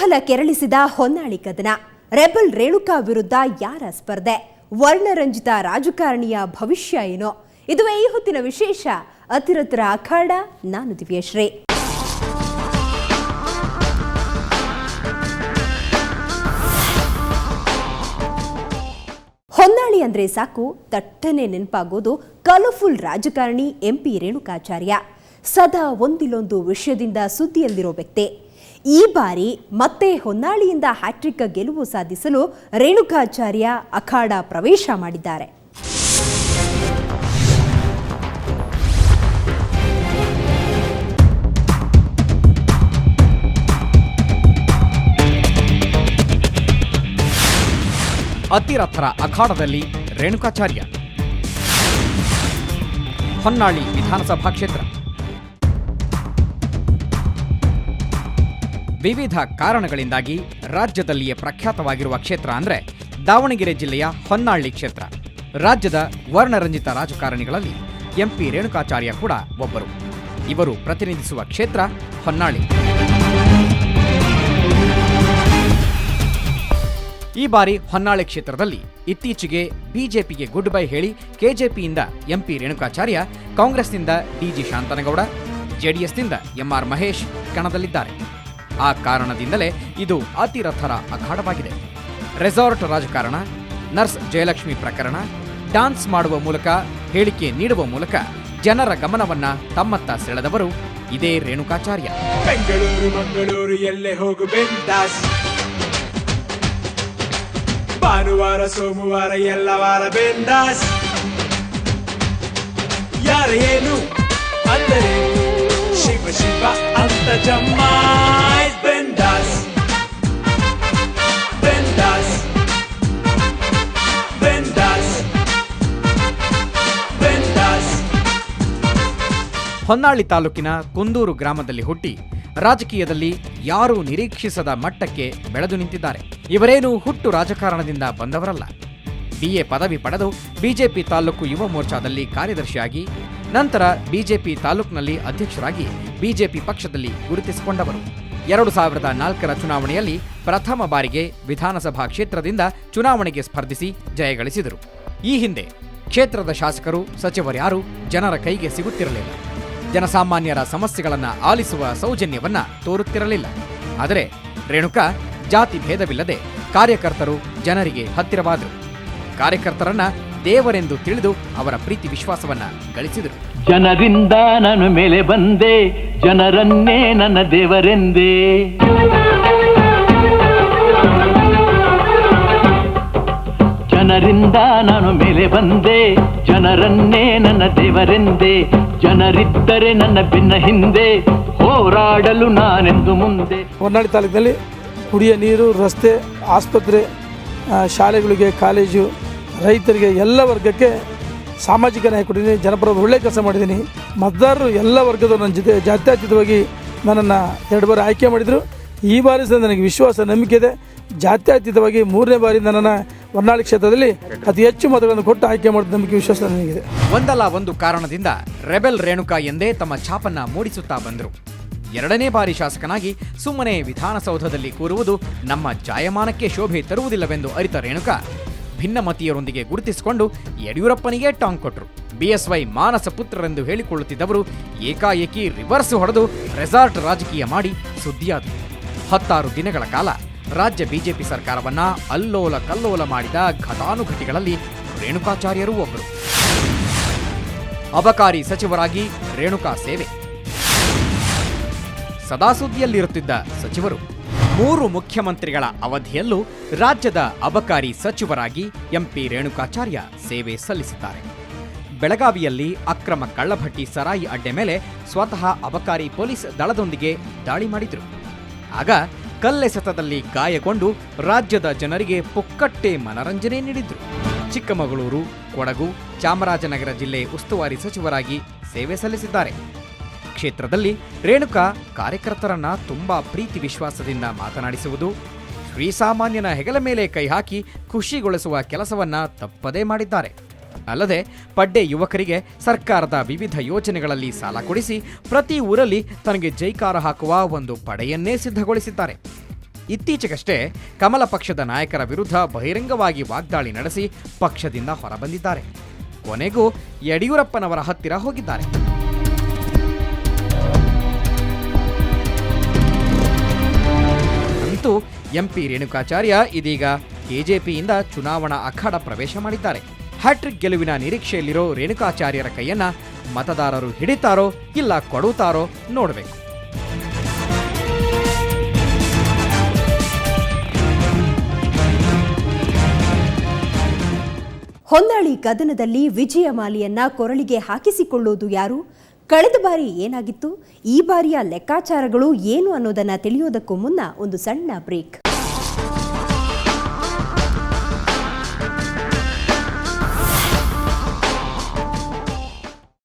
ಕುತೂಹಲ ಕೆರಳಿಸಿದ ಹೊನ್ನಾಳಿ ಕದನ. ರೆಬಲ್ ರೇಣುಕಾ ವಿರುದ್ಧ ಯಾರ ಸ್ಪರ್ಧೆ? ವರ್ಣರಂಜಿತ ರಾಜಕಾರಣಿಯ ಭವಿಷ್ಯ ಏನು? ಇದುವೇ ಈ ಹೊತ್ತಿನ ವಿಶೇಷ. ಅತಿರಥರ ಅಖಾಡ. ನಾನು ದಿವ್ಯಶ್ರೀ. ಹೊನ್ನಾಳಿ ಅಂದ್ರೆ ಸಾಕು ತಟ್ಟನೆ ನೆನಪಾಗೋದು ಕಲರ್ಫುಲ್ ರಾಜಕಾರಣಿ ಎಂಪಿ ರೇಣುಕಾಚಾರ್ಯ. ಸದಾ ಒಂದಿಲ್ಲೊಂದು ವಿಷಯದಿಂದ ಸುದ್ದಿಯಲ್ಲಿರೋ ವ್ಯಕ್ತಿ. ಈ ಬಾರಿ ಮತ್ತೆ ಹೊನ್ನಾಳಿಯಿಂದ ಹ್ಯಾಟ್ರಿಕ್ ಗೆಲುವು ಸಾಧಿಸಲು ರೇಣುಕಾಚಾರ್ಯ ಅಖಾಡ ಪ್ರವೇಶ ಮಾಡಿದ್ದಾರೆ. ಅತಿರಥರ ಅಖಾಡದಲ್ಲಿ ರೇಣುಕಾಚಾರ್ಯ. ಹೊನ್ನಾಳಿ ವಿಧಾನಸಭಾ ಕ್ಷೇತ್ರ. ವಿವಿಧ ಕಾರಣಗಳಿಂದಾಗಿ ರಾಜ್ಯದಲ್ಲಿಯೇ ಪ್ರಖ್ಯಾತವಾಗಿರುವ ಕ್ಷೇತ್ರ ಅಂದ್ರೆ ದಾವಣಗೆರೆ ಜಿಲ್ಲೆಯ ಹೊನ್ನಾಳಿ ಕ್ಷೇತ್ರ. ರಾಜ್ಯದ ವರ್ಣರಂಜಿತ ರಾಜಕಾರಣಿಗಳಲ್ಲಿ ಎಂಪಿ ರೇಣುಕಾಚಾರ್ಯ ಕೂಡ ಒಬ್ಬರು. ಇವರು ಪ್ರತಿನಿಧಿಸುವ ಕ್ಷೇತ್ರ ಹೊನ್ನಾಳಿ. ಈ ಬಾರಿ ಹೊನ್ನಾಳಿ ಕ್ಷೇತ್ರದಲ್ಲಿ ಇತ್ತೀಚೆಗೆ ಬಿಜೆಪಿಗೆ ಗುಡ್ ಬೈ ಹೇಳಿ ಕೆಜೆಪಿಯಿಂದ ಎಂಪಿ ರೇಣುಕಾಚಾರ್ಯ, ಕಾಂಗ್ರೆಸ್ನಿಂದ ಡಿಜಿ ಶಾಂತನಗೌಡ, ಜೆಡಿಎಸ್ನಿಂದ ಎಂಆರ್ ಮಹೇಶ್ ಕಣದಲ್ಲಿದ್ದಾರೆ. ಆ ಕಾರಣದಿಂದಲೇ ಇದು ಅತಿರಥರ ಅಖಾಡವಾಗಿದೆ. ರೆಸಾರ್ಟ್ ರಾಜಕಾರಣ, ನರ್ಸ್ ಜಯಲಕ್ಷ್ಮಿ ಪ್ರಕರಣ, ಡಾನ್ಸ್ ಮಾಡುವ ಮೂಲಕ, ಹೇಳಿಕೆ ನೀಡುವ ಮೂಲಕ ಜನರ ಗಮನವನ್ನ ತಮ್ಮತ್ತ ಸೆಳೆದವರು ಇದೇ ರೇಣುಕಾಚಾರ್ಯ. ಬೆಂಗಳೂರು ಮಂಗಳೂರು ಎಲ್ಲೇ ಹೋಗು ಬಿಂದಾಸ್, ಭಾನುವಾರ ಸೋಮವಾರ ಎಲ್ಲ ವಾರ ಬಿಂದಾಸ್, ಯಾರ ಏನು ಅಂದರೆ ಶಿವ ಶಿವ ಅಂತ ಜಮಾಯಿಸ್ ಬಿಂದಾಸ್ ಬಿಂದಾಸ್ ಬಿಂದಾಸ್ ಬಿಂದಾಸ್. ಹೊನ್ನಾಳಿ ತಾಲೂಕಿನ ಕುಂದೂರು ಗ್ರಾಮದಲ್ಲಿ ಹುಟ್ಟಿ ರಾಜಕೀಯದಲ್ಲಿ ಯಾರೂ ನಿರೀಕ್ಷಿಸದ ಮಟ್ಟಕ್ಕೆ ಬೆಳೆದು ನಿಂತಿದ್ದಾರೆ. ಇವರೇನು ಹುಟ್ಟು ರಾಜಕಾರಣದಿಂದ ಬಂದವರಲ್ಲ. BA ಪದವಿ ಪಡೆದು ಬಿಜೆಪಿ ತಾಲೂಕು ಯುವ ಮೋರ್ಚಾದಲ್ಲಿ ಕಾರ್ಯದರ್ಶಿಯಾಗಿ, ನಂತರ ಬಿಜೆಪಿ ತಾಲೂಕಿನಲ್ಲಿ ಅಧ್ಯಕ್ಷರಾಗಿ ಬಿಜೆಪಿ ಪಕ್ಷದಲ್ಲಿ ಗುರುತಿಸಿಕೊಂಡವರು. 2004ರ ಚುನಾವಣೆಯಲ್ಲಿ ಪ್ರಥಮ ಬಾರಿಗೆ ವಿಧಾನಸಭಾ ಕ್ಷೇತ್ರದಿಂದ ಚುನಾವಣೆಗೆ ಸ್ಪರ್ಧಿಸಿ ಜಯಗಳಿಸಿದರು. ಈ ಹಿಂದೆ ಕ್ಷೇತ್ರದ ಶಾಸಕರು, ಸಚಿವರ್ಯಾರು ಜನರ ಕೈಗೆ ಸಿಗುತ್ತಿರಲಿಲ್ಲ. ಜನಸಾಮಾನ್ಯರ ಸಮಸ್ಯೆಗಳನ್ನ ಆಲಿಸುವ ಸೌಜನ್ಯವನ್ನ ತೋರುತ್ತಿರಲಿಲ್ಲ. ಆದರೆ ರೇಣುಕಾ ಜಾತಿ ಭೇದವಿಲ್ಲದೆ ಕಾರ್ಯಕರ್ತರು ಜನರಿಗೆ ಹತ್ತಿರವಾದರು. ಕಾರ್ಯಕರ್ತರನ್ನ ದೇವರೆಂದು ತಿಳಿದು ಅವರ ಪ್ರೀತಿ ವಿಶ್ವಾಸವನ್ನ ಗಳಿಸಿದರು. ಜನರಿಂದ ನಾನು ಮೇಲೆ ಬಂದೆ, ಜನರನ್ನೇ ನನ್ನ ದೇವರೆಂದೇ. ಜನರಿಂದ ನಾನು ಮೇಲೆ ಬಂದೆ, ಜನರನ್ನೇ ನನ್ನ ದೇವರೆಂದೇ. ಜನರಿದ್ದರೆ ನನ್ನ ಬೆನ್ನ ಹಿಂದೆ, ಹೋರಾಡಲು ನಾನೆಂದು ಮುಂದೆ. ಹೊನ್ನಾಳಿ ತಾಲೂಕಿನಲ್ಲಿ ಕುಡಿಯ ನೀರು, ರಸ್ತೆ, ಆಸ್ಪತ್ರೆ, ಶಾಲೆಗಳಿಗೆ, ಕಾಲೇಜು, ರೈತರಿಗೆ ಎಲ್ಲ ವರ್ಗಕ್ಕೆ ಸಾಮಾಜಿಕ ನ್ಯಾಯ ಕೊಟ್ಟಿದ್ದೀನಿ. ಜನಪರ ಒಳ್ಳೆ ಕೆಲಸ ಮಾಡಿದ್ದೀನಿ. ಮತದಾರರು ಎಲ್ಲ ವರ್ಗದವರು ನನ್ನ ಜೊತೆ ಜಾತ್ಯತೀತವಾಗಿ ನನ್ನನ್ನು 2 ಬಾರಿ ಆಯ್ಕೆ ಮಾಡಿದರು. ಈ ಬಾರಿ ಸಹ ನನಗೆ ವಿಶ್ವಾಸ, ನಂಬಿಕೆ ಇದೆ. ಜಾತ್ಯತೀತವಾಗಿ 3ನೇ ಬಾರಿ ನನ್ನನ್ನು ಹೊನ್ನಾಳಿ ಕ್ಷೇತ್ರದಲ್ಲಿ ಅತಿ ಹೆಚ್ಚು ಮತಗಳನ್ನು ಕೊಟ್ಟು ಆಯ್ಕೆ ಮಾಡಿದ ನಂಬಿಕೆ, ವಿಶ್ವಾಸ ನನಗಿದೆ. ಒಂದಲ್ಲ ಒಂದು ಕಾರಣದಿಂದ ರೆಬೆಲ್ ರೇಣುಕಾ ಎಂದೇ ತಮ್ಮ ಛಾಪನ್ನ ಮೂಡಿಸುತ್ತಾ ಬಂದರು. 2ನೇ ಬಾರಿ ಶಾಸಕನಾಗಿ ಸುಮ್ಮನೆ ವಿಧಾನಸೌಧದಲ್ಲಿ ಕೂರುವುದು ನಮ್ಮ ಜಾಯಮಾನಕ್ಕೆ ಶೋಭೆ ತರುವುದಿಲ್ಲವೆಂದು ಅರಿತ ರೇಣುಕಾ ಭಿನ್ನಮತೀಯರೊಂದಿಗೆ ಗುರುತಿಸಿಕೊಂಡು ಯಡಿಯೂರಪ್ಪನಿಗೆ ಟಾಂಗ್ ಕೊಟ್ಟರು. BSY ಮಾನಸ ಪುತ್ರರೆಂದು ಹೇಳಿಕೊಳ್ಳುತ್ತಿದ್ದವರು ಏಕಾಏಕಿ ರಿವರ್ಸ್ ಹೊಡೆದು ರೆಸಾರ್ಟ್ ರಾಜಕೀಯ ಮಾಡಿ ಸುದ್ದಿಯಾದರು. 16 ದಿನಗಳ ಕಾಲ ರಾಜ್ಯ ಬಿಜೆಪಿ ಸರ್ಕಾರವನ್ನ ಅಲ್ಲೋಲ ಕಲ್ಲೋಲ ಮಾಡಿದ ಘಟಾನುಘಟಿಗಳಲ್ಲಿ ರೇಣುಕಾಚಾರ್ಯರೂ ಒಬ್ಬರು. ಅಬಕಾರಿ ಸಚಿವರಾಗಿ ರೇಣುಕಾ ಸೇವೆ. ಸದಾ ಸುದ್ದಿಯಲ್ಲಿರುತ್ತಿದ್ದ ಸಚಿವರು 3 ಮುಖ್ಯಮಂತ್ರಿಗಳ ಅವಧಿಯಲ್ಲೂ ರಾಜ್ಯದ ಅಬಕಾರಿ ಸಚಿವರಾಗಿ ಎಂಪಿ ರೇಣುಕಾಚಾರ್ಯ ಸೇವೆ ಸಲ್ಲಿಸಿದ್ದಾರೆ. ಬೆಳಗಾವಿಯಲ್ಲಿ ಅಕ್ರಮ ಕಳ್ಳಭಟ್ಟಿ ಸರಾಯಿ ಅಡ್ಡೆ ಮೇಲೆ ಸ್ವತಃ ಅಬಕಾರಿ ಪೊಲೀಸ್ ದಳದೊಂದಿಗೆ ದಾಳಿ ಮಾಡಿದ್ರು. ಆಗ ಕಲ್ಲೆಸೆತದಲ್ಲಿ ಗಾಯಗೊಂಡು ರಾಜ್ಯದ ಜನರಿಗೆ ಪುಕ್ಕಟ್ಟೆ ಮನರಂಜನೆ ನೀಡಿದ್ರು. ಚಿಕ್ಕಮಗಳೂರು, ಕೊಡಗು, ಚಾಮರಾಜನಗರ ಜಿಲ್ಲೆ ಉಸ್ತುವಾರಿ ಸಚಿವರಾಗಿ ಸೇವೆ ಸಲ್ಲಿಸಿದ್ದಾರೆ. ಕ್ಷೇತ್ರದಲ್ಲಿ ರೇಣುಕಾ ಕಾರ್ಯಕರ್ತರನ್ನ ತುಂಬಾ ಪ್ರೀತಿ ವಿಶ್ವಾಸದಿಂದ ಮಾತನಾಡಿಸುವುದು, ಶ್ರೀಸಾಮಾನ್ಯನ ಹೆಗಲ ಮೇಲೆ ಕೈ ಹಾಕಿ ಖುಷಿಗೊಳಿಸುವ ಕೆಲಸವನ್ನ ತಪ್ಪದೇ ಮಾಡಿದ್ದಾರೆ. ಅಲ್ಲದೆ ಪಡ್ಡೆ ಯುವಕರಿಗೆ ಸರ್ಕಾರದ ವಿವಿಧ ಯೋಜನೆಗಳಲ್ಲಿ ಸಾಲ ಕೊಡಿಸಿ ಪ್ರತಿ ಊರಲ್ಲಿ ತನಗೆ ಜೈಕಾರ ಹಾಕುವ ಒಂದು ಪಡೆಯನ್ನೇ ಸಿದ್ಧಗೊಳಿಸಿದ್ದಾರೆ. ಇತ್ತೀಚೆಗಷ್ಟೇ ಕಮಲ ಪಕ್ಷದ ನಾಯಕರ ವಿರುದ್ಧ ಬಹಿರಂಗವಾಗಿ ವಾಗ್ದಾಳಿ ನಡೆಸಿ ಪಕ್ಷದಿಂದ ಹೊರಬಂದಿದ್ದಾರೆ. ಕೊನೆಗೂ ಯಡಿಯೂರಪ್ಪನವರ ಹತ್ತಿರ ಹೋಗಿದ್ದಾರೆ. ಅಂತೂ ಎಂಪಿ ರೇಣುಕಾಚಾರ್ಯ ಇದೀಗ ಕೆಜೆಪಿಯಿಂದ ಚುನಾವಣಾ ಅಖಾಡ ಪ್ರವೇಶ ಮಾಡಿದ್ದಾರೆ. ಹ್ಯಾಟ್ರಿಕ್ ಗೆಲುವಿನ ನಿರೀಕ್ಷೆಯಲ್ಲಿರೋ ರೇಣುಕಾಚಾರ್ಯರ ಕೈಯನ್ನ ಮತದಾರರು ಹಿಡಿತಾರೋ ಇಲ್ಲ ಕೊಡುತ್ತಾರೋ ನೋಡಬೇಕು. ಹೊನ್ನಾಳಿ ಕದನದಲ್ಲಿ ವಿಜಯಮಾಲಿಯನ್ನ ಕೊರಳಿಗೆ ಹಾಕಿಸಿಕೊಳ್ಳೋದು ಯಾರು? ಕಳೆದ ಬಾರಿ ಏನಾಗಿತ್ತು? ಈ ಬಾರಿಯ ಲೆಕ್ಕಾಚಾರಗಳು ಏನು ಅನ್ನೋದನ್ನ ತಿಳಿಯೋದಕ್ಕೂ ಮುನ್ನ ಒಂದು ಸಣ್ಣ ಬ್ರೇಕ್.